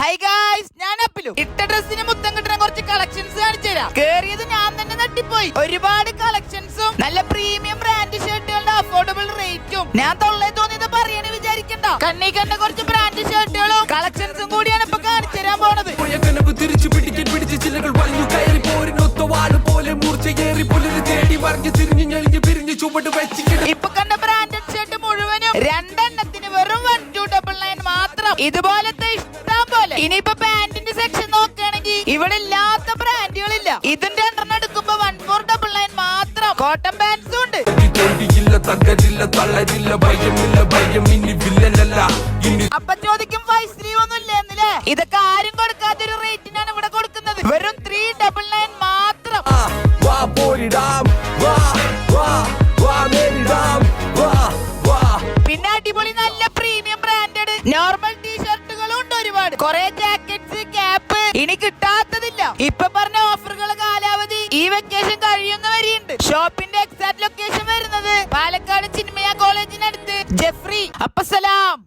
High guys, ഞാൻ അപ്പിലു. ഇട്ട ഡ്രസ്സിന് മുത്തം കിട്ടുന്ന കുറച്ച് കളക്ഷൻസ് കാണിച്ചു തരാം. കേറിയത് ഞാൻ തന്നെ തട്ടിപ്പോയി. ഒരുപാട് കളക്ഷൻസും നല്ല പ്രീമിയം ബ്രാൻഡ് ഷർട്ടുകളുടെ അഫോർഡബിൾ റേറ്റും. ഞാൻ തൊള്ളേ തോന്നിയത് പറയണ വിചാരിക്കണ്ട. കണ്ണി കണ്ട കുറച്ച് ബ്രാൻഡ് ഷർട്ടുകളും കളക്ഷൻസും കൂടിയാണ് ഇപ്പൊ കാണിച്ചു തരാൻ പോണത്. ഇപ്പൊ കണ്ട ബ്രാൻഡഡ് ഷർട്ട് മുഴുവനും രണ്ടെണ്ണത്തിന് വെറും 1299 മാത്രം. ഇതുപോലത്തെ ഇഷ്ടം പോലെ. ഇനിയിപ്പോ പാന്റിന്റെ സെക്ഷൻ നോക്കുകയാണെങ്കിൽ ഇവിടെ ഇല്ലാത്ത ബ്രാൻഡുകളില്ല. ഇതിന്റെ എണ്ണം എടുക്കുമ്പോ 1499 മാത്രം. കോട്ടൺ പാന്റ്സും ഉണ്ട്. അപ്പൊ ചോദിക്കും വൈസ് സ്ലീവ് ഒന്നും ഇല്ലെന്നില്ലേ? ഇതൊക്കെ ആരും കൊടുക്കാത്തൊരു റേറ്റിനാണ് ഇവിടെ കൊടുക്കുന്നത്. വെറും 399 മാത്രം. പിന്നെ അടിപൊളി നല്ല പ്രീമിയം ബ്രാൻഡഡ് നോർമൽ ടീഷർട്ടുകളും ഉണ്ട് ഒരുപാട്. കുറെ ജാക്കറ്റ്സ്, ക്യാപ്പ് ഇനി കിട്ടാത്തതില്ല. ഇപ്പൊ പറഞ്ഞ ഓഫറുകൾ കാലാവധി ഈ വെക്കേഷൻ കഴിയുന്ന വരെയുണ്ട്. ഷോപ്പിന്റെ എക്സാക്ട് ലൊക്കേഷൻ വരുന്നത് പാലക്കാട് ചിന്മയ കോളേജിനടുത്ത് ജെഫ്രി. അപ്പൊ സലാം.